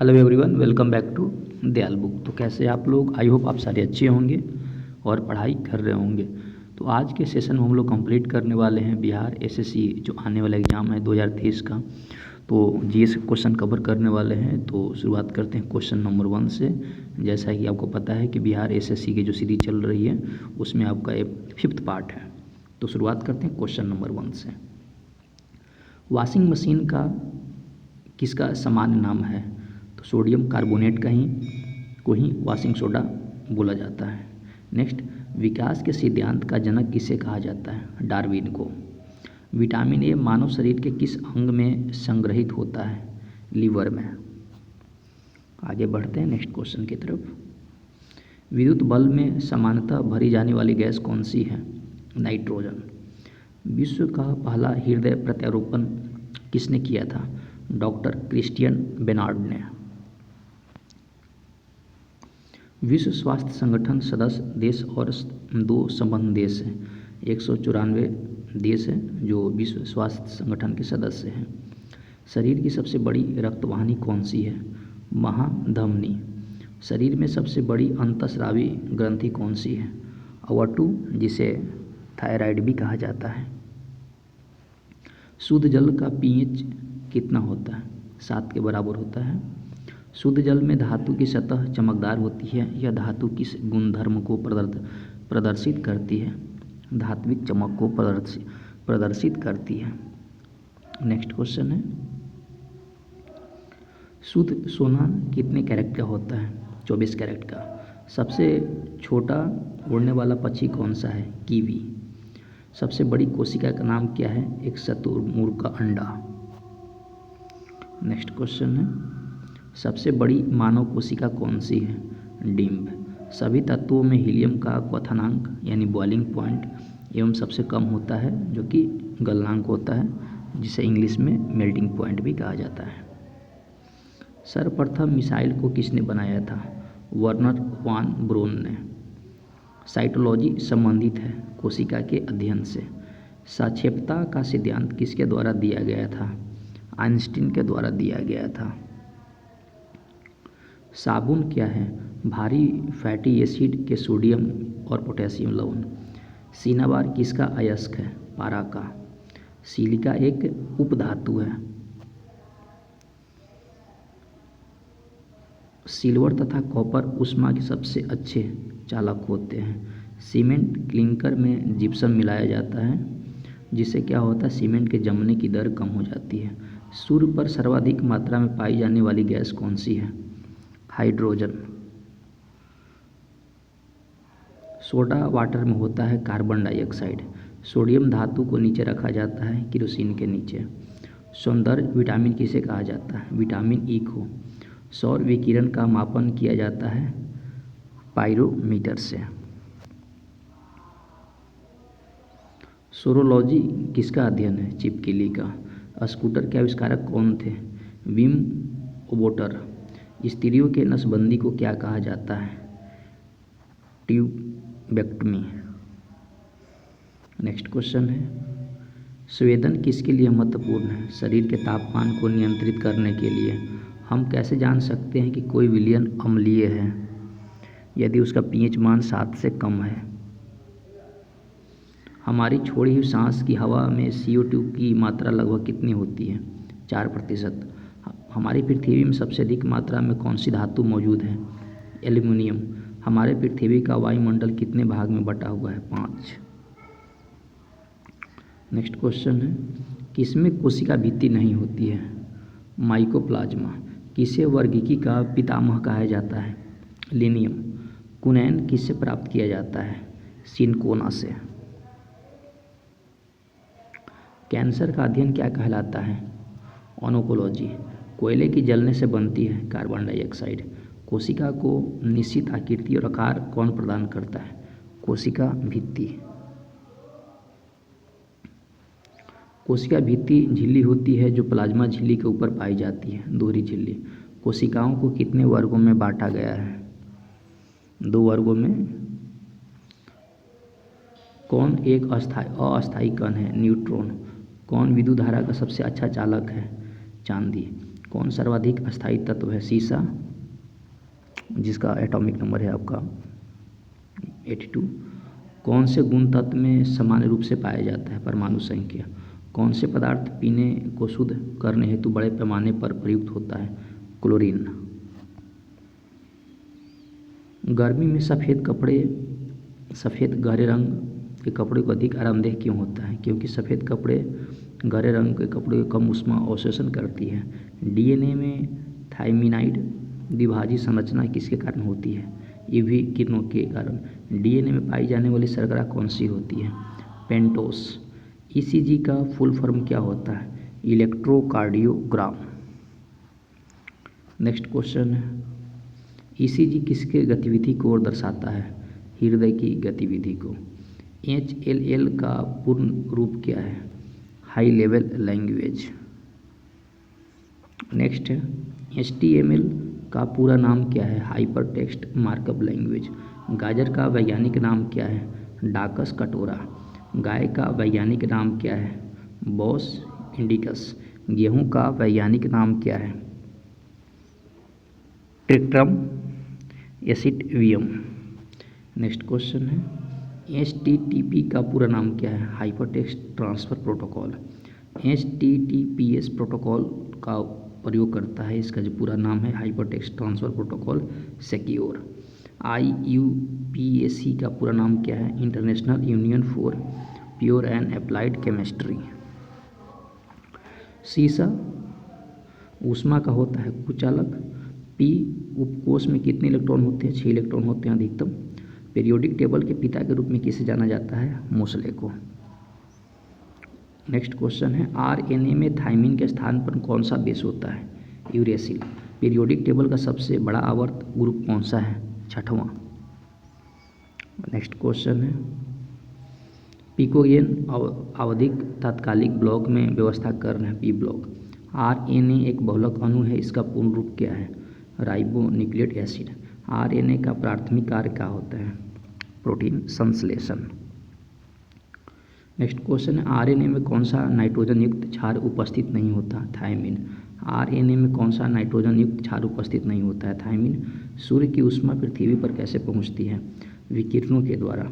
Hello everyone, welcome back to Dayal book. तो कैसे आप लोग? आई होप आप सारे अच्छे होंगे और पढ़ाई कर रहे होंगे। तो आज के सेशन में हम लोग कंप्लीट करने वाले हैं बिहार एसएससी जो आने वाला एग्ज़ाम है 2023 का। तो जीएस क्वेश्चन कवर करने वाले हैं। तो शुरुआत करते हैं क्वेश्चन नंबर 1 से। जैसा कि आपको पता है कि बिहार एसएससी की जो सीरीज चल रही है उसमें आपका एक 5th पार्ट है। तो शुरुआत करते हैं क्वेश्चन नंबर 1 से। वॉशिंग मशीन का किसका सामान्य नाम है? तो सोडियम कार्बोनेट को ही वॉशिंग सोडा बोला जाता है। नेक्स्ट, विकास के सिद्धांत का जनक किसे कहा जाता है? डार्विन को। विटामिन ए मानव शरीर के किस अंग में संग्रहित होता है? लीवर में। आगे बढ़ते हैं नेक्स्ट क्वेश्चन की तरफ। विद्युत बल्ब में सामान्यतः भरी जाने वाली गैस कौन सी है? नाइट्रोजन। विश्व का पहला हृदय प्रत्यारोपण किसने किया था? डॉक्टर क्रिस्टियन बेनार्ड ने। विश्व स्वास्थ्य संगठन सदस्य देश और 2 संबद्ध देश हैं। 194 देश हैं जो विश्व स्वास्थ्य संगठन के सदस्य हैं। शरीर की सबसे बड़ी रक्तवाहिनी कौन सी है? महाधमनी। शरीर में सबसे बड़ी अंतःस्रावी ग्रंथि कौन सी है? अवॉर्टू, जिसे थायराइड भी कहा जाता है। शुद्ध जल का पीएच कितना होता है? 7 के बराबर होता है। शुद्ध जल में धातु की सतह चमकदार होती है। यह धातु किस गुणधर्म को प्रदर्शित करती है? धात्विक चमक को प्रदर्शित करती है। नेक्स्ट क्वेश्चन है, शुद्ध सोना कितने कैरेट का होता है? 24 कैरेट का। सबसे छोटा उड़ने वाला पक्षी कौन सा है? कीवी। सबसे बड़ी कोशिका का नाम क्या है? एक शुतुरमुर्ग का अंडा। नेक्स्ट क्वेश्चन है, सबसे बड़ी मानव कोशिका कौन सी है? डिम्ब। सभी तत्वों में हीलियम का क्वथनांक यानी बॉइलिंग पॉइंट एवं सबसे कम होता है जो कि गलनांक होता है, जिसे इंग्लिश में मेल्टिंग पॉइंट भी कहा जाता है। सर्वप्रथम मिसाइल को किसने बनाया था? वर्नर वान ब्रोन ने। साइटोलॉजी संबंधित है कोशिका के अध्ययन से। सापेक्षता का सिद्धांत किसके द्वारा दिया गया था? आइंस्टीन के द्वारा दिया गया था। साबुन क्या है? भारी फैटी एसिड के सोडियम और पोटेशियम लवण। सिनाबार किसका अयस्क है? पारा का। सिलिका एक उपधातु है। सिल्वर तथा कॉपर ऊष्मा के सबसे अच्छे चालक होते हैं। सीमेंट क्लिंकर में जिप्सम मिलाया जाता है, जिससे क्या होता है? सीमेंट के जमने की दर कम हो जाती है। सूर्य पर सर्वाधिक मात्रा में पाई जाने वाली गैस कौन सी है? हाइड्रोजन। सोडा वाटर में होता है कार्बन डाइऑक्साइड। सोडियम धातु को नीचे रखा जाता है केरोसिन के नीचे। सौंदर्य विटामिन किसे कहा जाता है? विटामिन ई को। सौर विकिरण का मापन किया जाता है पायरोमीटर से। सोरोलॉजी किसका अध्ययन है? चिपकिली का। स्कूटर के आविष्कारक कौन थे? विम ओबोटर। स्त्रियों के नसबंदी को क्या कहा जाता है? ट्यूबेक्टमी। नेक्स्ट क्वेश्चन है, संवेदन किसके लिए महत्वपूर्ण है? शरीर के तापमान को नियंत्रित करने के लिए। हम कैसे जान सकते हैं कि कोई विलयन अम्लीय है? यदि उसका पीएच मान 7 से कम है। हमारी छोड़ी हुई सांस की हवा में CO2 की मात्रा लगभग कितनी होती है? 4%। हमारी पृथ्वी में सबसे अधिक मात्रा में कौन सी धातु मौजूद है? एल्युमिनियम। हमारे पृथ्वी का वायुमंडल कितने भाग में बटा हुआ है? 5। नेक्स्ट क्वेश्चन है, किसमें कोशिका भित्ति नहीं होती है? माइकोप्लाज्मा। किसे वर्गीकी का पितामह कहा जाता है? लिनियम। कुनैन किससे प्राप्त किया जाता है? सिनकोना से। कैंसर का अध्ययन क्या कहलाता है? ऑन्कोलॉजी। कोयले की जलने से बनती है कार्बन डाइऑक्साइड। कोशिका को निश्चित आकृति और आकार कौन प्रदान करता है? कोशिका भित्ति। कोशिका भित्ति झिल्ली होती है जो प्लाज्मा झिल्ली के ऊपर पाई जाती है, दोहरी झिल्ली। कोशिकाओं को कितने वर्गों में बांटा गया है? 2 वर्गों में। कौन एक अस्थायी कण है? न्यूट्रॉन। कौन विद्युत धारा का सबसे अच्छा चालक है? चांदी। कौन सर्वाधिक अस्थायी तत्व है? सीसा, जिसका एटॉमिक नंबर है आपका 82। कौन से गुण तत्व में सामान्य रूप से पाया जाता है? परमाणु संख्या। कौन से पदार्थ पीने को शुद्ध करने हेतु बड़े पैमाने पर प्रयुक्त होता है? क्लोरीन। गर्मी में सफ़ेद गहरे रंग के कपड़े को अधिक आरामदेह क्यों होता है? क्योंकि सफ़ेद कपड़े गहरे रंग के कपड़े को कम ऊष्मा अवशोषण करती है। डीएनए में थायमिनाइड द्विभाजी संरचना किसके कारण होती है? यूवी किरणों के कारण। डीएनए में पाई जाने वाली शर्करा कौन सी होती है? पेंटोस। ईसीजी का फुल फॉर्म क्या होता है? इलेक्ट्रोकार्डियोग्राम। नेक्स्ट क्वेश्चन है, ईसीजी किसके गतिविधि को दर्शाता है? हृदय की गतिविधि को। HLL का पूर्ण रूप क्या है? High level language. नेक्स्ट है, HTML का पूरा नाम क्या है? Hyper text markup language. गाजर का वैज्ञानिक नाम क्या है? डाकस कटोरा। गाय का वैज्ञानिक नाम क्या है? Bos indicus. गेहूं का वैज्ञानिक नाम क्या है? ट्रिक्ट्रम एसिटिवियम। नेक्स्ट क्वेश्चन है, HTTP का पूरा नाम क्या है? Hypertext transfer protocol. HTTPS protocol का प्रयोग करता है, इसका जो पूरा नाम है hypertext transfer protocol secure. IUPAC का पूरा नाम क्या है? International union for pure and applied chemistry. सीसा ऊष्मा का होता है कुचालक। P उपकोष में कितने इलेक्ट्रॉन होते हैं? 6 इलेक्ट्रॉन होते हैं अधिकतम। पीरियोडिक टेबल के पिता के रूप में किसे जाना जाता है? मोसले को। नेक्स्ट क्वेश्चन है, RNA में थाइमिन के स्थान पर कौन सा बेस होता है? यूरेसिल। पीरियोडिक टेबल का सबसे बड़ा आवर्त ग्रुप कौन सा है? 6वां। नेक्स्ट क्वेश्चन है, पिकोगेन आवधिक तात्कालिक ब्लॉक में व्यवस्था कर रहे हैं, पी ब्लॉक। RNA एक बहुलक अणु है, इसका पूर्ण रूप क्या है? Ribonucleic acid. RNA का प्राथमिक कार्य क्या होता है? प्रोटीन संश्लेषण। नेक्स्ट क्वेश्चन है, RNA में कौन सा नाइट्रोजन युक्त क्षार उपस्थित नहीं होता? थायमिन। RNA में कौन सा नाइट्रोजन युक्त क्षार उपस्थित नहीं होता है? थायमिन। सूर्य की ऊष्मा पृथ्वी पर कैसे पहुंचती है? विकिरणों के द्वारा।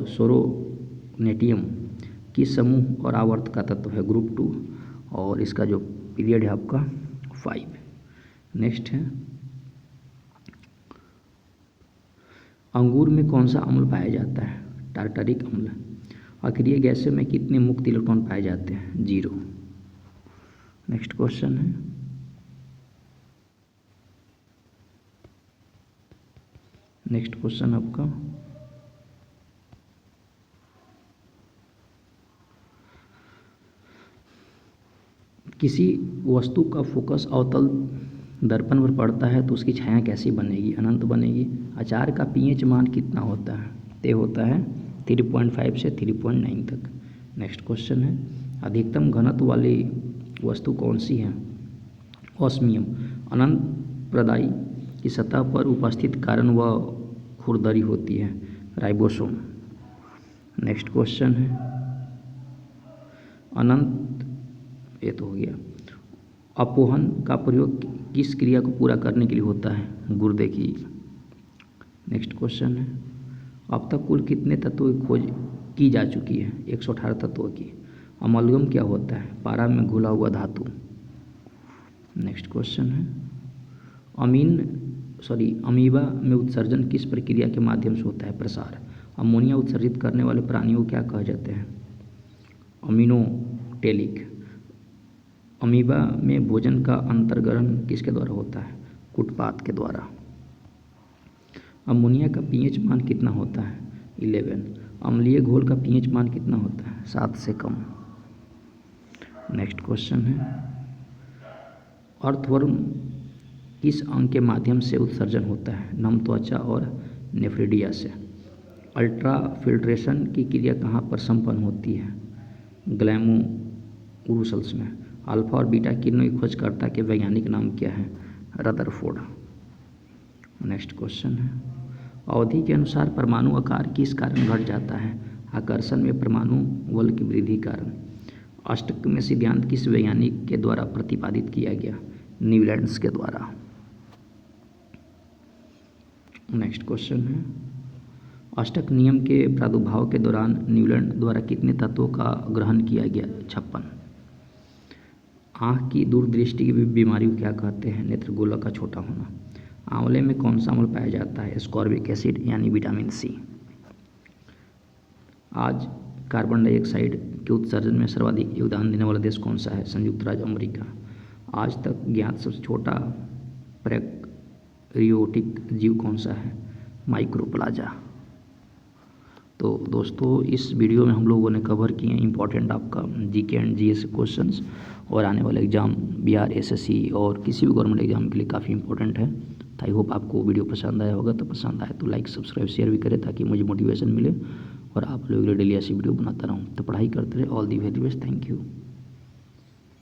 सोरोनेटियम किस समूह और आवर्त का तत्व है? ग्रुप 2, और इसका जो पीरियड है आपका 5। नेक्स्ट है, अंगूर में कौन सा अम्ल पाया जाता है? टार्टरिक अम्ल। अक्रिय गैसों में कितने मुक्त इलेक्ट्रॉन पाए जाते हैं? 0। नेक्स्ट क्वेश्चन है, नेक्स्ट क्वेश्चन आपका किसी वस्तु का फोकस अवतल दर्पण पर पड़ता है तो उसकी छाया कैसी बनेगी? अनंत बनेगी। अचार का pH मान कितना होता है? तय होता है 3.5 से 3.9 तक। नेक्स्ट क्वेश्चन है, अधिकतम घनत्व वाली वस्तु कौन सी है? ऑस्मियम। अनंत प्रदायी की सतह पर उपस्थित कारण व खुरदरी होती है, राइबोसोम। नेक्स्ट क्वेश्चन है, अनंत, ये तो हो गया। अपोहन का प्रयोग किस क्रिया को पूरा करने के लिए होता है? गुर्दे की। नेक्स्ट क्वेश्चन है, अब तक कुल कितने तत्वों की खोज की जा चुकी है? 118 तत्वों की। अमलगम क्या होता है? पारा में घुला हुआ धातु। नेक्स्ट क्वेश्चन है, अमीबा में उत्सर्जन किस प्रक्रिया के माध्यम से होता है? प्रसार। अमोनिया उत्सर्जित करने वाले प्राणियों को क्या कहा जाते हैं? अमीनोटेलिक। अमीबा में भोजन का अंतर्ग्रहण किसके द्वारा होता है? कुटपात के द्वारा। अमोनिया का pH मान कितना होता है? 11। अम्लीय घोल का pH मान कितना होता है? 7 से कम। नेक्स्ट क्वेश्चन है, अर्थवर्म किस अंग के माध्यम से उत्सर्जन होता है? नम त्वचा और नेफ्रिडिया से। अल्ट्राफिल्ट्रेशन की क्रिया कहाँ पर संपन्न होती है? ग्लैमोरुसल्स में। अल्फा और बीटा किरणों की खोजकर्ता के वैज्ञानिक नाम क्या है? रदरफोर्ड। नेक्स्ट क्वेश्चन है, अवधि के अनुसार परमाणु आकार किस कारण घट जाता है? आकर्षण में परमाणु बल की वृद्धि कारण। अष्टक में सिद्धांत किस वैज्ञानिक के द्वारा प्रतिपादित किया गया? न्यूलैंड्स के द्वारा। नेक्स्ट क्वेश्चन है, अष्टक नियम के प्रादुर्भाव के दौरान न्यूलैंड द्वारा कितने तत्वों का ग्रहण किया गया? 56। आँख की दूरदृष्टि की बीमारी को क्या कहते हैं? नेत्रगोलक का छोटा होना। आंवले में कौन सा अम्ल पाया जाता है? एस्कॉर्बिक एसिड यानी विटामिन सी। आज कार्बन डाइऑक्साइड के उत्सर्जन में सर्वाधिक योगदान देने वाला देश कौन सा है? संयुक्त राज्य अमेरिका। आज तक ज्ञात सबसे छोटा प्रोकैरियोटिक जीव कौन सा है? माइक्रोप्लाजा। तो दोस्तों इस वीडियो में हम लोगों ने कवर किए इंपॉर्टेंट आपका जीके एंड जीएस क्वेश्चंस, और आने वाले एग्ज़ाम बिहार एसएससी और किसी भी गवर्नमेंट एग्जाम के लिए काफ़ी इंपॉर्टेंट है। तो आई होप आपको वीडियो पसंद आया होगा। तो पसंद आए तो लाइक सब्सक्राइब शेयर भी करें ताकि मुझे मोटिवेशन मिले और आप लोगों के लिए डेली ऐसी वीडियो बनाता रहूँ। तो पढ़ाई करते रहे। All the very best. Thank you.